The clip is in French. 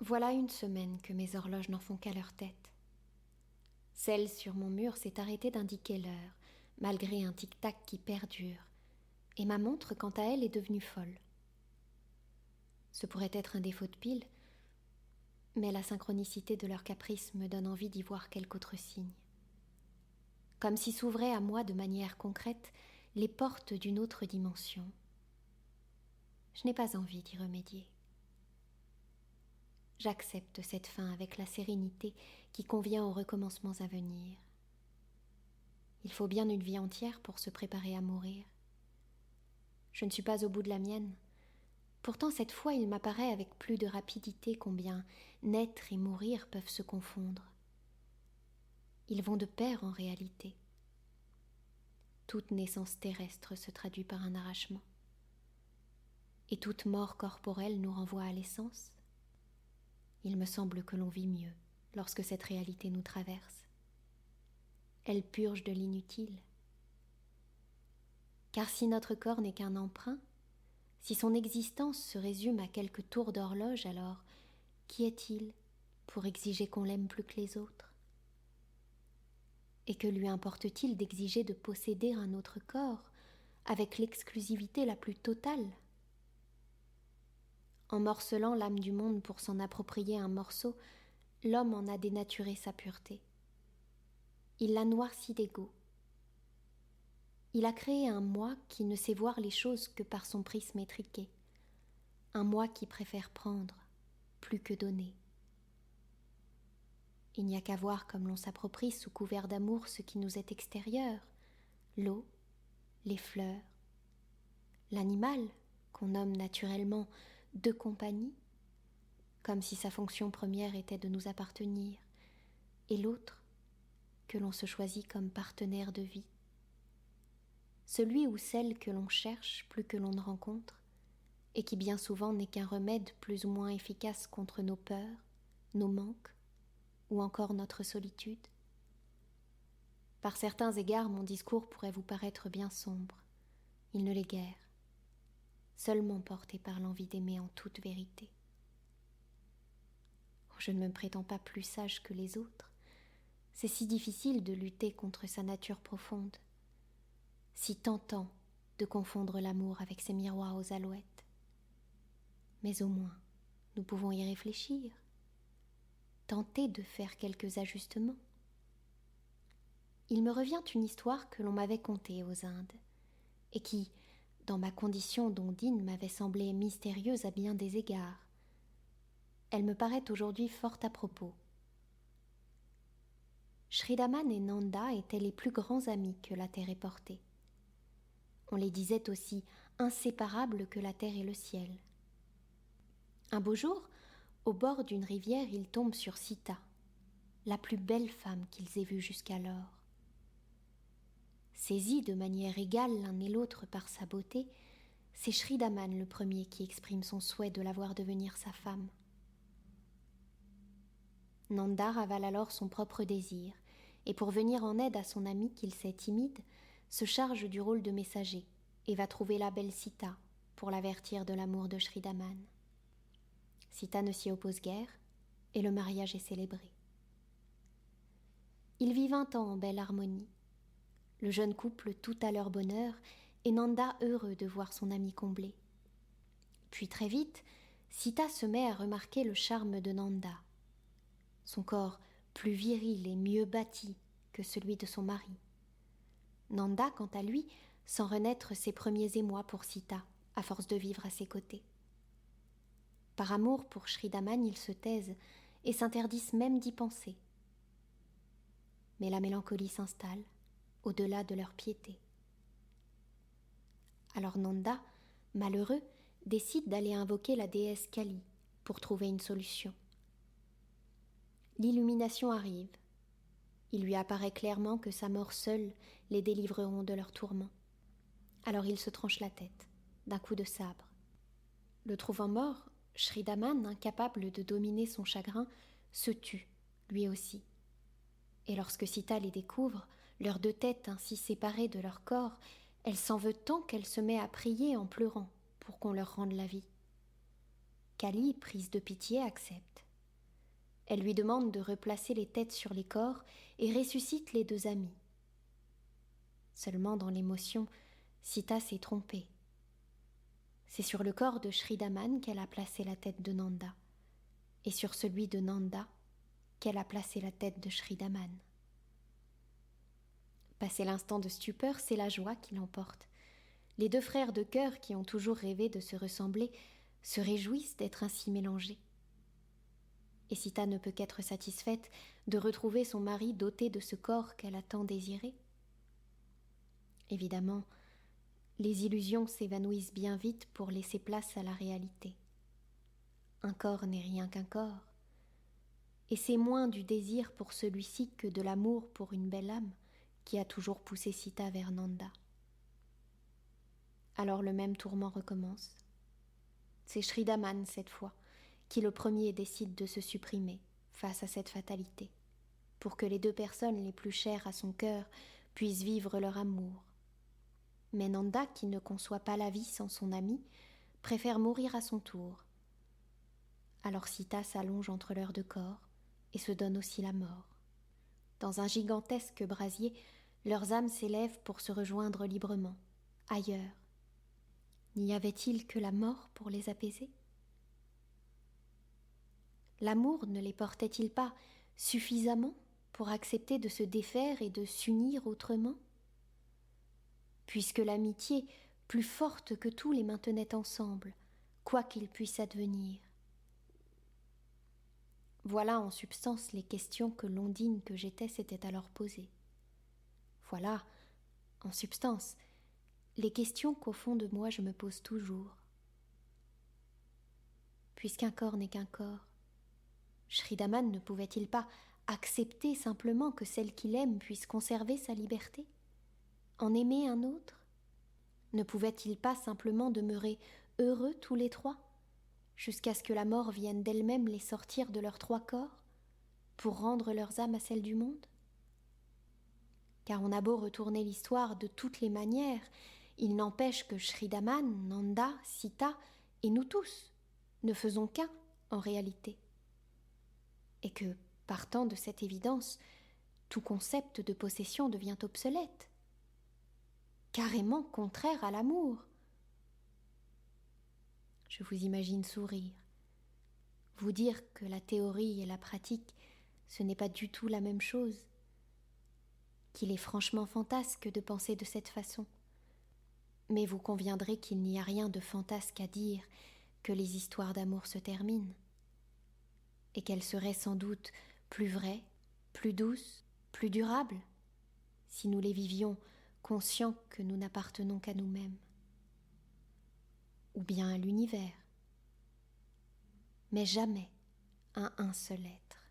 Voilà une semaine que mes horloges n'en font qu'à leur tête. Celle sur mon mur s'est arrêtée d'indiquer l'heure, malgré un tic-tac qui perdure, et ma montre, quant à elle, est devenue folle. Ce pourrait être un défaut de pile, mais la synchronicité de leur caprice me donne envie d'y voir quelque autre signe. Comme si s'ouvraient à moi de manière concrète les portes d'une autre dimension. Je n'ai pas envie d'y remédier. J'accepte cette fin avec la sérénité qui convient aux recommencements à venir. Il faut bien une vie entière pour se préparer à mourir. Je ne suis pas au bout de la mienne. Pourtant, cette fois, il m'apparaît avec plus de rapidité combien naître et mourir peuvent se confondre. Ils vont de pair en réalité. Toute naissance terrestre se traduit par un arrachement. Et toute mort corporelle nous renvoie à l'essence. Il me semble que l'on vit mieux lorsque cette réalité nous traverse. Elle purge de l'inutile. Car si notre corps n'est qu'un emprunt, si son existence se résume à quelques tours d'horloge, alors qui est-il pour exiger qu'on l'aime plus que les autres? Et que lui importe-t-il d'exiger de posséder un autre corps avec l'exclusivité la plus totale? En morcelant l'âme du monde pour s'en approprier un morceau, l'homme en a dénaturé sa pureté. Il l'a noirci d'ego. Il a créé un moi qui ne sait voir les choses que par son prisme étriqué, un moi qui préfère prendre plus que donner. Il n'y a qu'à voir comme l'on s'approprie sous couvert d'amour ce qui nous est extérieur, l'eau, les fleurs, l'animal qu'on nomme naturellement de compagnie, comme si sa fonction première était de nous appartenir, et l'autre que l'on se choisit comme partenaire de vie. Celui ou celle que l'on cherche plus que l'on ne rencontre, et qui bien souvent n'est qu'un remède plus ou moins efficace contre nos peurs, nos manques, ou encore notre solitude. Par certains égards, mon discours pourrait vous paraître bien sombre. Il ne l'est guère, seulement porté par l'envie d'aimer en toute vérité. Je ne me prétends pas plus sage que les autres. C'est si difficile de lutter contre sa nature profonde, si tentant de confondre l'amour avec ses miroirs aux alouettes. Mais au moins, nous pouvons y réfléchir, tenter de faire quelques ajustements. Il me revient une histoire que l'on m'avait contée aux Indes, et qui, dans ma condition d'ondine, m'avait semblé mystérieuse à bien des égards. Elle me paraît aujourd'hui fort à propos. Shridaman et Nanda étaient les plus grands amis que la terre ait portés. On les disait aussi inséparables que la terre et le ciel. Un beau jour, au bord d'une rivière, ils tombent sur Sita, la plus belle femme qu'ils aient vue jusqu'alors. Saisis de manière égale l'un et l'autre par sa beauté, c'est Shridaman le premier qui exprime son souhait de la voir devenir sa femme. Nanda ravale alors son propre désir, et pour venir en aide à son ami qu'il sait timide, se charge du rôle de messager et va trouver la belle Sita pour l'avertir de l'amour de Shridaman. Sita ne s'y oppose guère, et le mariage est célébré. Ils vivent un temps en belle harmonie, le jeune couple tout à leur bonheur, et Nanda heureux de voir son ami comblé. Puis très vite, Sita se met à remarquer le charme de Nanda, son corps plus viril et mieux bâti que celui de son mari. Nanda, quant à lui, sent renaître ses premiers émois pour Sita, à force de vivre à ses côtés. Par amour pour Shridaman, ils se taisent et s'interdisent même d'y penser. Mais la mélancolie s'installe, au-delà de leur piété. Alors Nanda, malheureux, décide d'aller invoquer la déesse Kali pour trouver une solution. L'illumination arrive. Il lui apparaît clairement que sa mort seule les délivreront de leurs tourments. Alors il se tranche la tête, d'un coup de sabre. Le trouvant mort, Shridaman, incapable de dominer son chagrin, se tue, lui aussi. Et lorsque Sita les découvre, leurs deux têtes ainsi séparées de leur corps, elle s'en veut tant qu'elle se met à prier en pleurant pour qu'on leur rende la vie. Kali, prise de pitié, accepte, Elle lui demande de replacer les têtes sur les corps et ressuscite les deux amis. Seulement dans l'émotion, Sita s'est trompée. C'est sur le corps de Shri Daman qu'elle a placé la tête de Nanda, et sur celui de Nanda qu'elle a placé la tête de Shri Daman. Passé l'instant de stupeur, c'est la joie qui l'emporte. Les deux frères de cœur qui ont toujours rêvé de se ressembler se réjouissent d'être ainsi mélangés. Et Sita ne peut qu'être satisfaite de retrouver son mari doté de ce corps qu'elle a tant désiré. Évidemment, les illusions s'évanouissent bien vite pour laisser place à la réalité. Un corps n'est rien qu'un corps, et c'est moins du désir pour celui-ci que de l'amour pour une belle âme qui a toujours poussé Sita vers Nanda. Alors le même tourment recommence. C'est Shri Daman, cette fois, qui le premier décide de se supprimer face à cette fatalité, pour que les deux personnes les plus chères à son cœur puissent vivre leur amour. Mais Nanda, qui ne conçoit pas la vie sans son ami, préfère mourir à son tour. Alors Sita s'allonge entre leurs deux corps et se donne aussi la mort. Dans un gigantesque brasier, leurs âmes s'élèvent pour se rejoindre librement, ailleurs. N'y avait-il que la mort pour les apaiser ? L'amour ne les portait-il pas suffisamment pour accepter de se défaire et de s'unir autrement ? Puisque l'amitié, plus forte que tout, les maintenait ensemble, quoi qu'il puisse advenir. Voilà en substance les questions que l'ondine que j'étais s'était alors posées. Voilà, en substance, les questions qu'au fond de moi je me pose toujours. Puisqu'un corps n'est qu'un corps, Shri Daman ne pouvait-il pas accepter simplement que celle qu'il aime puisse conserver sa liberté, en aimer un autre ? Ne pouvait-il pas simplement demeurer heureux tous les trois, jusqu'à ce que la mort vienne d'elle-même les sortir de leurs trois corps, pour rendre leurs âmes à celles du monde ? Car on a beau retourner l'histoire de toutes les manières, il n'empêche que Shri Daman, Nanda, Sita et nous tous ne faisons qu'un en réalité. Et que, partant de cette évidence, tout concept de possession devient obsolète, carrément contraire à l'amour. Je vous imagine sourire, vous dire que la théorie et la pratique, ce n'est pas du tout la même chose, qu'il est franchement fantasque de penser de cette façon. Mais vous conviendrez qu'il n'y a rien de fantasque à dire que les histoires d'amour se terminent, et qu'elles seraient sans doute plus vraies, plus douces, plus durables, si nous les vivions conscients que nous n'appartenons qu'à nous-mêmes, ou bien à l'univers, mais jamais à un seul être.